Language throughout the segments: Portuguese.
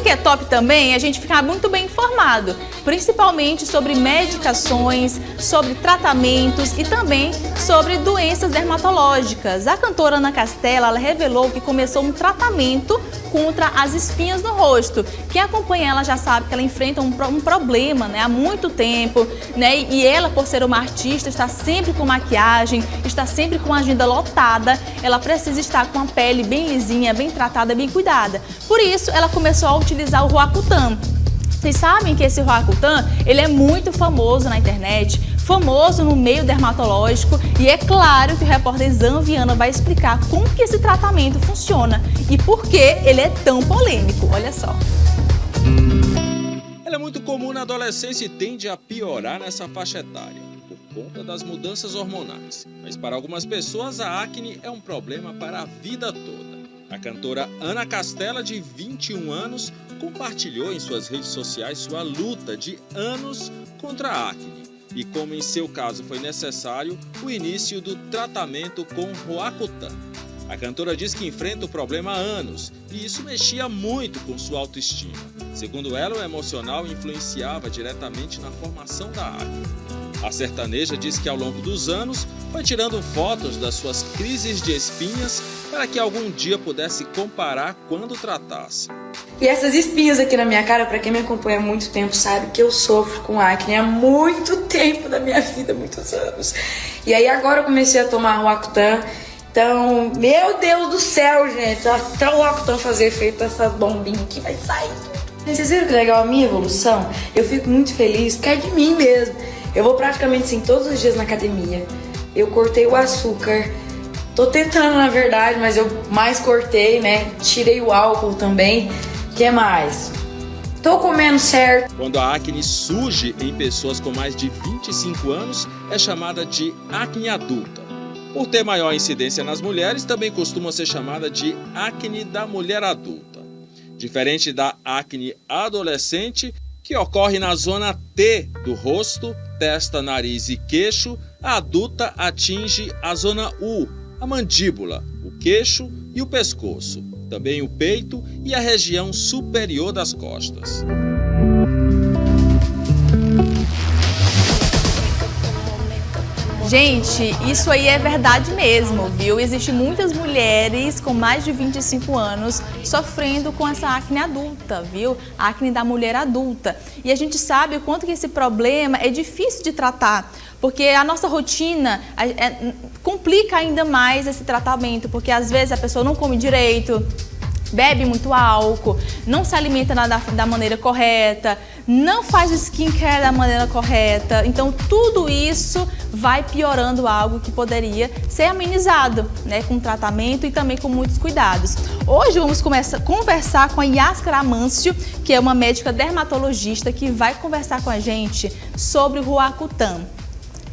que é top também? A gente ficar muito bem informado, principalmente sobre medicações, sobre tratamentos e também sobre doenças dermatológicas. A cantora Ana Castela, ela revelou que começou um tratamento contra as espinhas no rosto. Quem acompanha ela já sabe que ela enfrenta um problema, né, há muito tempo, né, e ela, por ser uma artista, está sempre com maquiagem, está sempre com a agenda lotada, ela precisa estar com a pele bem lisinha, bem tratada, bem cuidada. Por isso, ela começou a utilizar o Roacutan. Vocês sabem que esse Roacutan, ele é muito famoso na internet, famoso no meio dermatológico, e é claro que o repórter Zan Viana vai explicar como que esse tratamento funciona e por que ele é tão polêmico. Olha só. Ela é muito comum na adolescência e tende a piorar nessa faixa etária, por conta das mudanças hormonais. Mas para algumas pessoas a acne é um problema para a vida toda. A cantora Ana Castela, de 21 anos, compartilhou em suas redes sociais sua luta de anos contra a acne. E como em seu caso foi necessário o início do tratamento com Roacutan. A cantora diz que enfrenta o problema há anos e isso mexia muito com sua autoestima. Segundo ela, o emocional influenciava diretamente na formação da acne. A sertaneja diz que ao longo dos anos foi tirando fotos das suas crises de espinhas para que algum dia pudesse comparar quando tratasse. E essas espinhas aqui na minha cara, pra quem me acompanha há muito tempo, sabe que eu sofro com acne há muito tempo da minha vida, muitos anos. E aí agora eu comecei a tomar Roacutan. Então, meu Deus do céu, gente, até o Roacutan fazer efeito dessas bombinhas que vai sair. Vocês viram que legal a minha evolução? Eu fico muito feliz, porque é de mim mesmo. Eu vou praticamente assim todos os dias na academia. Eu cortei o açúcar. Tô tentando, na verdade, mas eu mais cortei, né? Tirei o álcool também. O que mais? Tô comendo certo. Quando a acne surge em pessoas com mais de 25 anos, é chamada de acne adulta. Por ter maior incidência nas mulheres, também costuma ser chamada de acne da mulher adulta. Diferente da acne adolescente, que ocorre na zona T do rosto, testa, nariz e queixo, a adulta atinge a zona U, a mandíbula, o queixo e o pescoço, também o peito e a região superior das costas. Gente, isso aí é verdade mesmo, viu? Existem muitas mulheres com mais de 25 anos sofrendo com essa acne adulta, viu? A acne da mulher adulta. E a gente sabe o quanto que esse problema é difícil de tratar, porque a nossa rotina complica ainda mais esse tratamento, porque às vezes a pessoa não come direito, bebe muito álcool, não se alimenta da maneira correta, não faz o skincare da maneira correta. Então tudo isso vai piorando algo que poderia ser amenizado, né, com tratamento e também com muitos cuidados. Hoje vamos conversar com a Yaskara Amâncio, que é uma médica dermatologista que vai conversar com a gente sobre o Roacutan.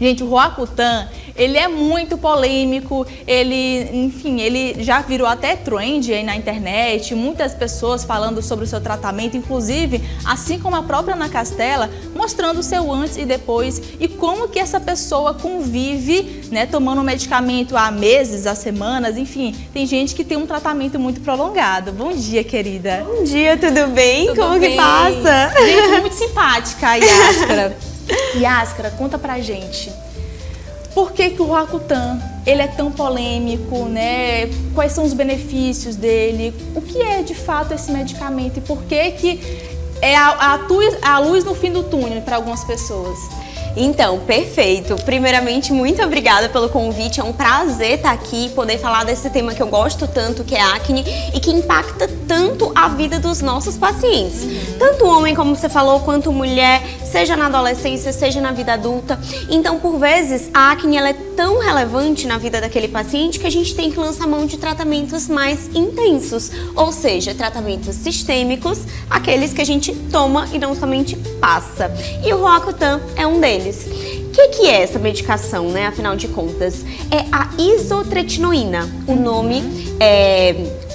Gente, o Roacutan, ele é muito polêmico, ele já virou até trend aí na internet, muitas pessoas falando sobre o seu tratamento, inclusive, assim como a própria Ana Castela, mostrando o seu antes e depois e como que essa pessoa convive, né, tomando um medicamento há meses, há semanas, enfim, tem gente que tem um tratamento muito prolongado. Bom dia, querida. Bom dia, tudo bem? Tudo como bem? Que passa? Gente, muito simpática a Yaskara. Yaskara, conta pra gente, por que o Roacutan, ele é tão polêmico, né? Quais são os benefícios dele? O que é de fato esse medicamento e por que é a luz no fim do túnel para algumas pessoas? Então, perfeito. Primeiramente, muito obrigada pelo convite. É um prazer estar aqui e poder falar desse tema que eu gosto tanto, que é acne, e que impacta tanto a vida dos nossos pacientes. Tanto homem, como você falou, quanto mulher, seja na adolescência, seja na vida adulta. Então, por vezes, a acne ela é tão relevante na vida daquele paciente que a gente tem que lançar mão de tratamentos mais intensos, ou seja, tratamentos sistêmicos, aqueles que a gente toma e não somente passa. E o Roacutan é um deles. O que é essa medicação, né? Afinal de contas, é a isotretinoína, o nome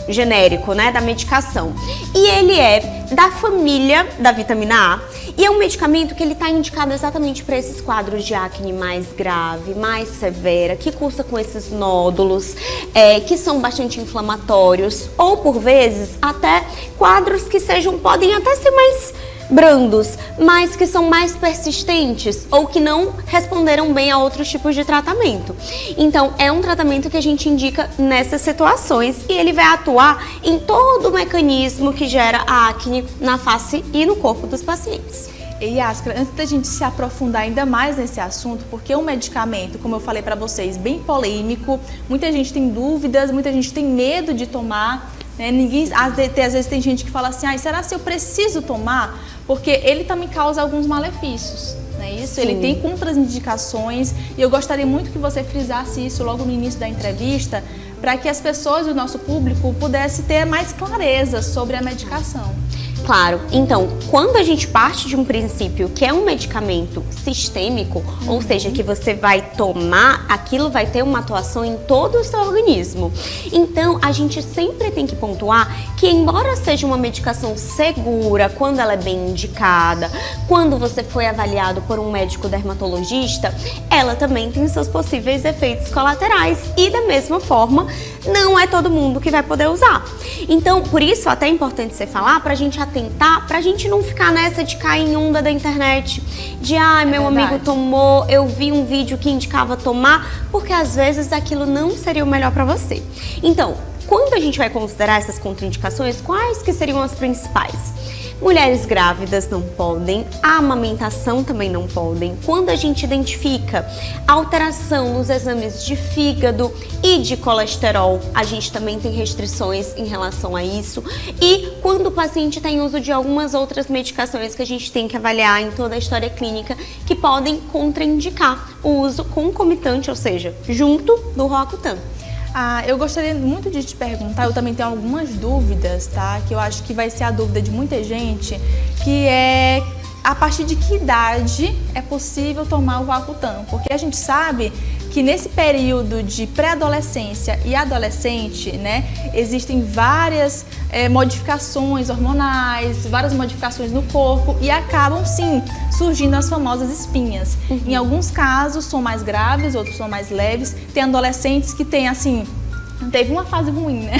genérico, né, da medicação. E ele é da família da vitamina A E é um medicamento que ele está indicado exatamente para esses quadros de acne mais grave, mais severa, que cursa com esses nódulos, que são bastante inflamatórios, ou por vezes até quadros que podem até ser mais brandos, mas que são mais persistentes ou que não responderam bem a outros tipos de tratamento. Então, é um tratamento que a gente indica nessas situações e ele vai atuar em todo o mecanismo que gera a acne na face e no corpo dos pacientes. E Yaskra, antes da gente se aprofundar ainda mais nesse assunto, porque é um medicamento, como eu falei para vocês, bem polêmico, muita gente tem dúvidas, muita gente tem medo de tomar, né? Às vezes tem gente que fala assim, será que eu preciso tomar? Porque ele também causa alguns malefícios, não é isso? Sim. Ele tem contraindicações e eu gostaria muito que você frisasse isso logo no início da entrevista, para que as pessoas do nosso público pudessem ter mais clareza sobre a medicação. Claro, então, quando a gente parte de um princípio que é um medicamento sistêmico, ou seja, que você vai tomar, aquilo vai ter uma atuação em todo o seu organismo. Então, a gente sempre tem que pontuar que, embora seja uma medicação segura, quando ela é bem indicada, quando você foi avaliado por um médico dermatologista, ela também tem seus possíveis efeitos colaterais e, da mesma forma, não é todo mundo que vai poder usar. Então, por isso, até é importante você falar pra gente atentar, pra gente não ficar nessa de cair em onda da internet, de meu amigo tomou, eu vi um vídeo que indicava tomar, porque às vezes aquilo não seria o melhor pra você. Então, quando a gente vai considerar essas contraindicações, quais que seriam as principais? Mulheres grávidas não podem, a amamentação também não podem. Quando a gente identifica alteração nos exames de fígado e de colesterol, a gente também tem restrições em relação a isso. E quando o paciente tem uso de algumas outras medicações que a gente tem que avaliar em toda a história clínica, que podem contraindicar o uso concomitante, ou seja, junto do Roacutan. Eu gostaria muito de te perguntar, eu também tenho algumas dúvidas, tá? Que eu acho que vai ser a dúvida de muita gente, que é a partir de que idade é possível tomar o Roacutan? Porque a gente sabe que nesse período de pré-adolescência e adolescente, né, existem várias modificações hormonais, várias modificações no corpo e acabam, sim, surgindo as famosas espinhas. Em alguns casos são mais graves, outros são mais leves. Tem adolescentes que têm, assim, teve uma fase ruim, né?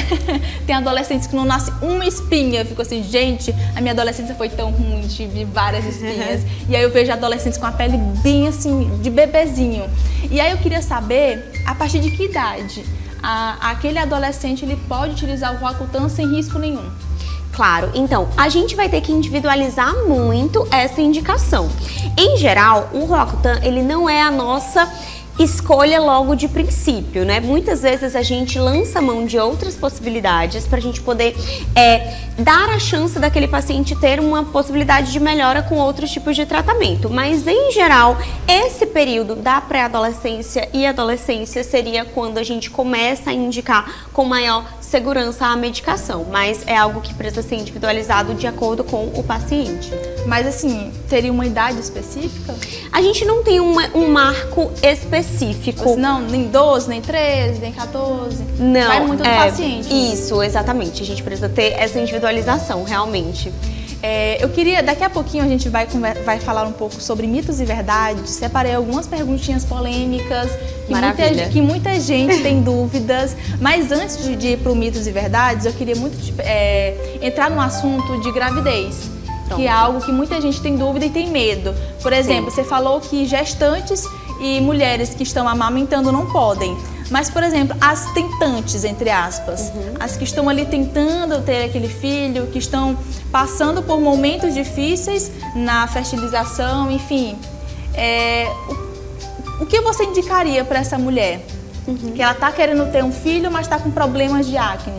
Tem adolescentes que não nasce uma espinha. Eu fico assim, gente, a minha adolescência foi tão ruim, tive várias espinhas. E aí eu vejo adolescentes com a pele bem assim, de bebezinho. E aí eu queria saber, a partir de que idade aquele adolescente ele pode utilizar o Roacutan sem risco nenhum? Claro, então, a gente vai ter que individualizar muito essa indicação. Em geral, o Roacutan, ele não é a nossa escolha logo de princípio, né? Muitas vezes a gente lança mão de outras possibilidades para a gente poder dar a chance daquele paciente ter uma possibilidade de melhora com outros tipos de tratamento. Mas, em geral, esse período da pré-adolescência e adolescência seria quando a gente começa a indicar com maior segurança a medicação, mas é algo que precisa ser individualizado de acordo com o paciente. Mas assim, teria uma idade específica? A gente não tem um marco específico. Não, nem 12, nem 13, nem 14? Não. Vai muito do paciente. Isso, exatamente. A gente precisa ter essa individualização, realmente. Eu queria, daqui a pouquinho a gente vai falar um pouco sobre mitos e verdades. Separei algumas perguntinhas polêmicas que muita gente tem dúvidas. Mas antes de ir para o mitos e verdades, eu queria muito entrar no assunto de gravidez. Que é algo que muita gente tem dúvida e tem medo. Por exemplo, você falou que gestantes e mulheres que estão amamentando não podem. Mas, por exemplo, as tentantes, entre aspas, as que estão ali tentando ter aquele filho, que estão passando por momentos difíceis na fertilização, enfim. O que você indicaria para essa mulher? Que ela está querendo ter um filho, mas está com problemas de acne.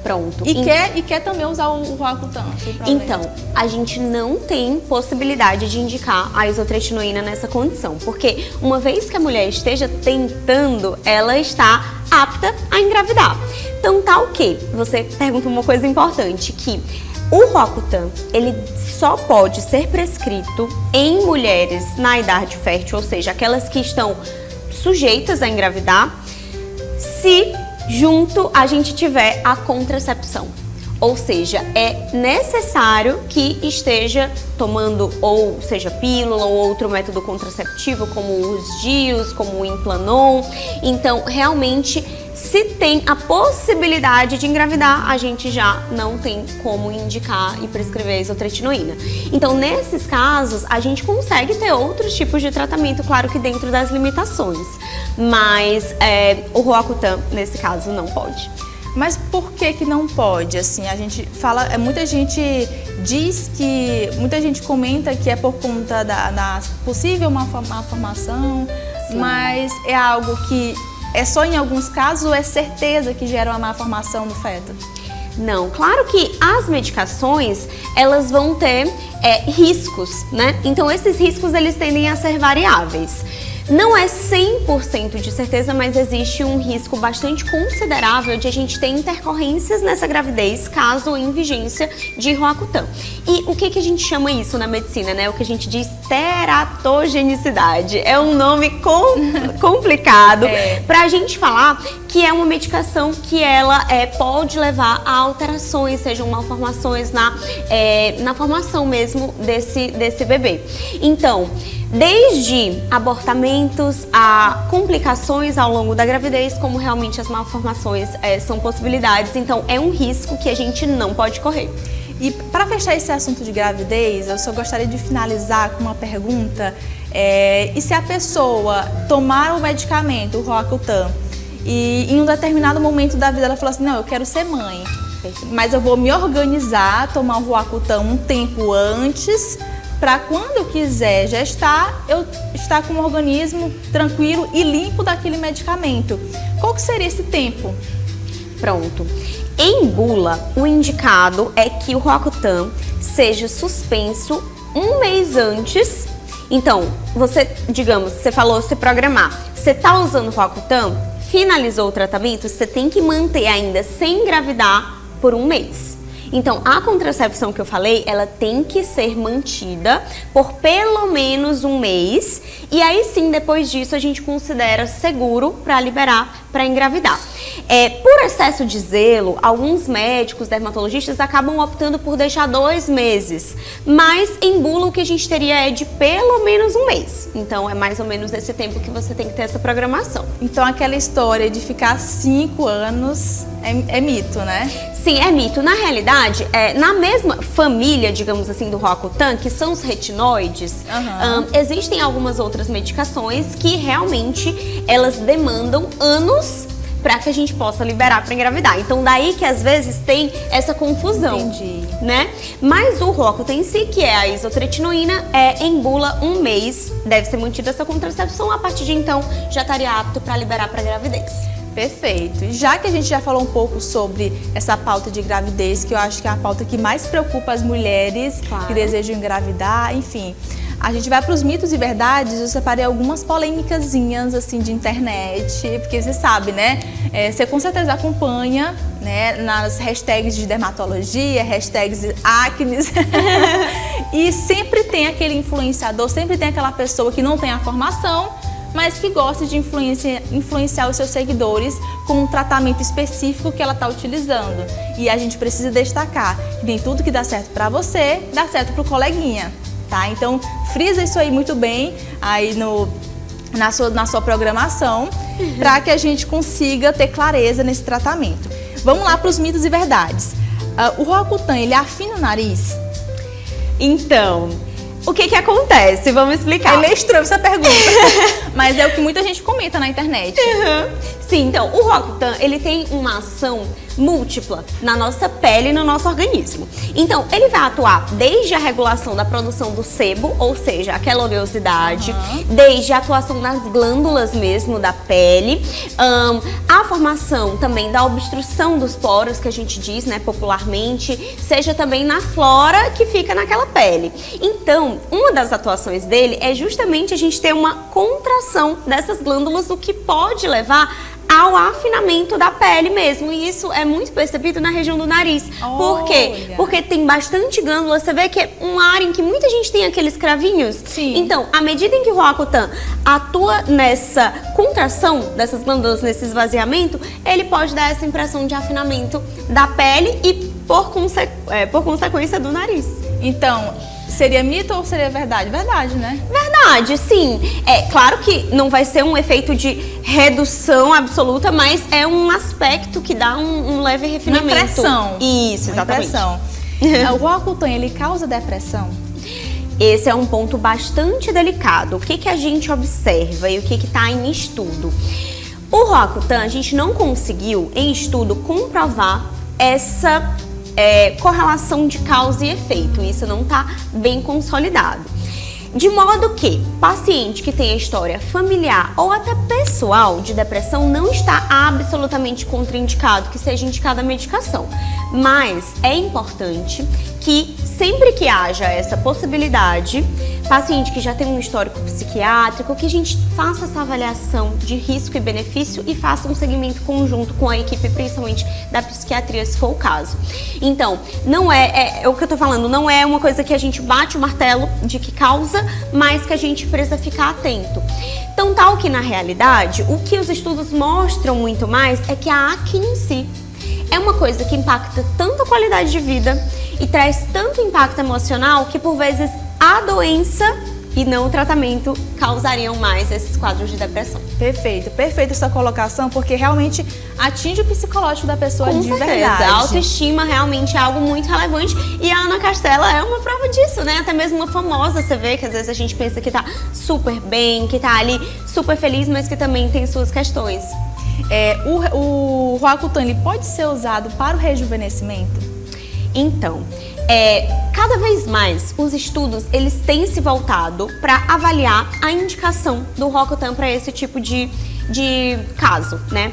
Pronto. E quer também usar o Roacutan. Então, a gente não tem possibilidade de indicar a isotretinoína nessa condição, porque uma vez que a mulher esteja tentando, ela está apta a engravidar. Então, tá o quê? Você pergunta uma coisa importante, que o Roacutan, ele só pode ser prescrito em mulheres na idade fértil, ou seja, aquelas que estão sujeitas a engravidar, se junto a gente tiver a contracepção. Ou seja, é necessário que esteja tomando, ou seja, pílula ou outro método contraceptivo, como os DIUs, como o Implanon. Então, realmente, se tem a possibilidade de engravidar, a gente já não tem como indicar e prescrever a isotretinoína. Então, nesses casos, a gente consegue ter outros tipos de tratamento, claro que dentro das limitações. Mas o Roacutan, nesse caso, não pode. Mas por que não pode? Assim, a gente fala, muita gente diz que, muita gente comenta que é por conta da possível malformação, mas é algo que é só em alguns casos ou é certeza que gera uma malformação no feto? Não, claro que as medicações, elas vão ter riscos, né? Então, esses riscos, eles tendem a ser variáveis. Não é 100% de certeza, mas existe um risco bastante considerável de a gente ter intercorrências nessa gravidez, caso em vigência de Roacutan. E o que a gente chama isso na medicina, né? O que a gente diz teratogenicidade. É um nome complicado pra gente falar que é uma medicação que ela pode levar a alterações, sejam malformações na formação mesmo desse bebê. Então, desde abortamentos a complicações ao longo da gravidez, como realmente as malformações são possibilidades, então é um risco que a gente não pode correr. E para fechar esse assunto de gravidez, eu só gostaria de finalizar com uma pergunta. E se a pessoa tomar o medicamento, o Roacutan, e em um determinado momento da vida ela falou assim, não, eu quero ser mãe, mas eu vou me organizar, tomar o Roacutan um tempo antes, para quando eu quiser gestar, eu estar com o organismo tranquilo e limpo daquele medicamento. Qual que seria esse tempo? Pronto. Em bula, o indicado é que o Roacutan seja suspenso um mês antes. Então, você falou se programar. Você está usando o Roacutan, finalizou o tratamento, você tem que manter ainda sem engravidar por um mês. Então, a contracepção que eu falei, ela tem que ser mantida por pelo menos um mês. E aí sim, depois disso, a gente considera seguro para liberar, para engravidar. Por excesso de zelo, alguns médicos, dermatologistas acabam optando por deixar 2 meses. Mas em bula o que a gente teria é de pelo menos um mês. Então, é mais ou menos esse tempo que você tem que ter essa programação. Então, aquela história de ficar 5 anos é mito, né? Sim, é mito. Na realidade, na mesma família, digamos assim, do Roacutan, que são os retinoides, existem algumas outras medicações que realmente elas demandam anos para que a gente possa liberar para engravidar. Então, daí que às vezes tem essa confusão. Entendi. Né? Mas o Roacutan em si, que é a isotretinoína, em bula um mês. Deve ser mantida essa contracepção. A partir de então, já estaria apto para liberar para gravidez. Perfeito. E já que a gente já falou um pouco sobre essa pauta de gravidez, que eu acho que é a pauta que mais preocupa as mulheres que desejam engravidar, enfim, a gente vai para os mitos e verdades. Eu separei algumas polêmicazinhas assim de internet, porque você sabe, né? Você com certeza acompanha, né, nas hashtags de dermatologia, hashtags de acne. E sempre tem aquele influenciador, sempre tem aquela pessoa que não tem a formação, mas que gosta de influenciar os seus seguidores com um tratamento específico que ela está utilizando. E a gente precisa destacar que nem tudo que dá certo para você, dá certo para o coleguinha, tá? Então, frisa isso aí muito bem aí na sua programação, para que a gente consiga ter clareza nesse tratamento. Vamos lá para os mitos e verdades. O Roacutan, ele afina o nariz? Então, o que acontece? Vamos explicar. É meio estranho essa pergunta, mas é o que muita gente comenta na internet. Sim, então, o Roacutan, ele tem uma ação múltipla na nossa pele e no nosso organismo. Então, ele vai atuar desde a regulação da produção do sebo, ou seja, aquela oleosidade, desde a atuação nas glândulas mesmo da pele, a formação também da obstrução dos poros, que a gente diz, né, popularmente, seja também na flora que fica naquela pele. Então, uma das atuações dele é justamente a gente ter uma contração dessas glândulas, o que pode levar ao afinamento da pele mesmo, e isso é muito percebido na região do nariz. Por quê? Porque tem bastante glândula, você vê que é uma área em que muita gente tem aqueles cravinhos. Sim. Então, à medida em que o Roacutan atua nessa contração dessas glândulas, nesse esvaziamento, ele pode dar essa impressão de afinamento da pele e por consequência do nariz. Então, seria mito ou seria verdade? Verdade, né? Verdade, sim. É claro que não vai ser um efeito de redução absoluta, mas é um aspecto que dá um leve refinamento. Uma impressão. Isso, exatamente. Uma impressão. O Roacutan, ele causa depressão? Esse é um ponto bastante delicado. O que a gente observa e o que está em estudo? O Roacutan, a gente não conseguiu, em estudo, comprovar essa correlação de causa e efeito. Isso não está bem consolidado. De modo que paciente que tem a história familiar ou até pessoal de depressão não está absolutamente contraindicado que seja indicada a medicação. Mas é importante que sempre que haja essa possibilidade, paciente que já tem um histórico psiquiátrico, que a gente faça essa avaliação de risco e benefício e faça um segmento conjunto com a equipe, principalmente da psiquiatria, se for o caso. Então, não é o que eu tô falando, não é uma coisa que a gente bate o martelo de que causa, mas que a gente precisa ficar atento. Então, tal que na realidade, o que os estudos mostram muito mais é que a acne em si é uma coisa que impacta tanto a qualidade de vida e traz tanto impacto emocional que, por vezes, a doença e não o tratamento causariam mais esses quadros de depressão. Perfeito, perfeita essa colocação, porque realmente atinge o psicológico da pessoa Com de certeza. verdade. A autoestima realmente é algo muito relevante e a Ana Castela é uma prova disso, né? Até mesmo uma famosa, você vê que às vezes a gente pensa que tá super bem, que tá ali super feliz, mas que também tem suas questões. O Roacutan, ele pode ser usado para o rejuvenescimento? Então, cada vez mais os estudos eles têm se voltado para avaliar a indicação do Roacutan para esse tipo de caso, né?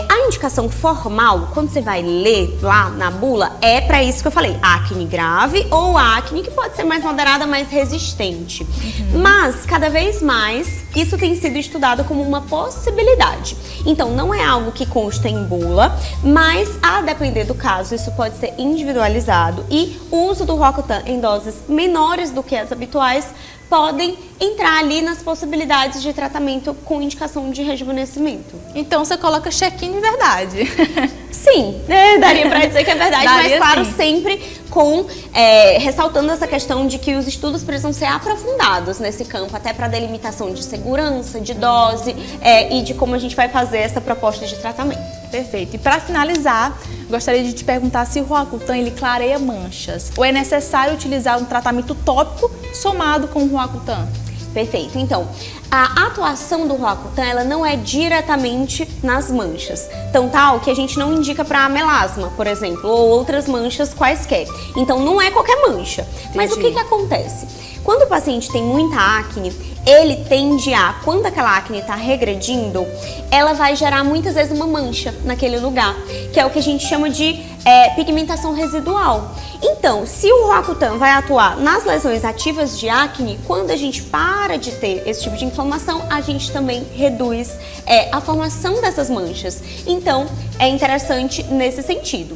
A indicação formal, quando você vai ler lá na bula, é para isso que eu falei, acne grave ou acne que pode ser mais moderada, mais resistente. Mas, cada vez mais, isso tem sido estudado como uma possibilidade. Então, não é algo que consta em bula, mas, a depender do caso, isso pode ser individualizado e o uso do Roacutan em doses menores do que as habituais podem entrar ali nas possibilidades de tratamento com indicação de rejuvenescimento. Então você coloca check-in de verdade. Sim, daria para dizer que é verdade, Daria, mas claro, sim. sempre com ressaltando essa questão de que os estudos precisam ser aprofundados nesse campo, até para delimitação de segurança, de dose e de como a gente vai fazer essa proposta de tratamento. Perfeito. E para finalizar, gostaria de te perguntar se o Roacutan ele clareia manchas ou é necessário utilizar um tratamento tópico somado com o Roacutan? Perfeito. Então, a atuação do Roacutan, ela não é diretamente nas manchas. Tão tal que a gente não indica para melasma, por exemplo, ou outras manchas quaisquer. Então, não é qualquer mancha. Mas o que acontece? Quando o paciente tem muita acne, ele tende a, quando aquela acne está regredindo, ela vai gerar muitas vezes uma mancha naquele lugar, que é o que a gente chama de pigmentação residual. Então, se o Roacutan vai atuar nas lesões ativas de acne, quando a gente para de ter esse tipo de inflamação, a gente também reduz a formação dessas manchas. Então, é interessante nesse sentido.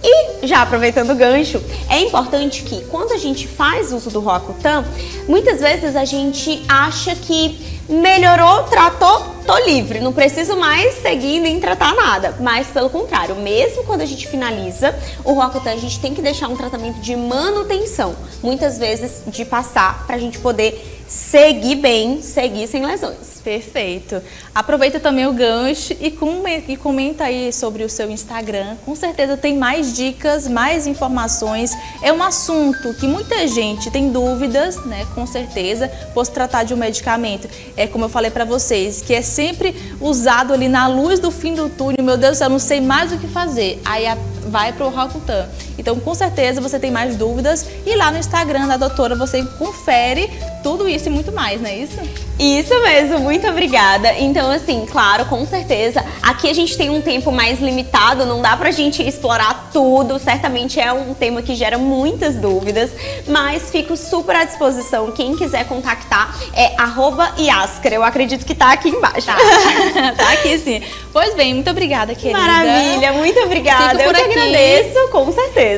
E, já aproveitando o gancho, é importante que quando a gente faz uso do Roacutan, muitas vezes a gente acha que melhorou, tratou, tô livre, não preciso mais seguir nem tratar nada. Mas, pelo contrário, mesmo quando a gente finaliza o Roacutan, a gente tem que deixar um tratamento de manutenção, muitas vezes de passar, pra gente poder seguir bem, seguir sem lesões. Perfeito. Aproveita também o gancho e comenta aí sobre o seu Instagram. Com certeza tem mais dicas, mais informações. É um assunto que muita gente tem dúvidas, né? Com certeza, por se tratar de um medicamento. É como eu falei para vocês, que é sempre usado ali na luz do fim do túnel. Meu Deus do céu, eu não sei mais o que fazer. Aí vai pro Roacutan. Então, com certeza, você tem mais dúvidas. E lá no Instagram da doutora, você confere tudo isso e muito mais, não é isso? Isso mesmo, muito obrigada. Então, assim, claro, com certeza, aqui a gente tem um tempo mais limitado, não dá pra gente explorar tudo, certamente é um tema que gera muitas dúvidas, mas fico super à disposição, quem quiser contactar é @Yaskra, eu acredito que tá aqui embaixo. Tá aqui sim. Pois bem, muito obrigada, querida. Maravilha, muito obrigada, Fico por eu que aqui. agradeço, com certeza.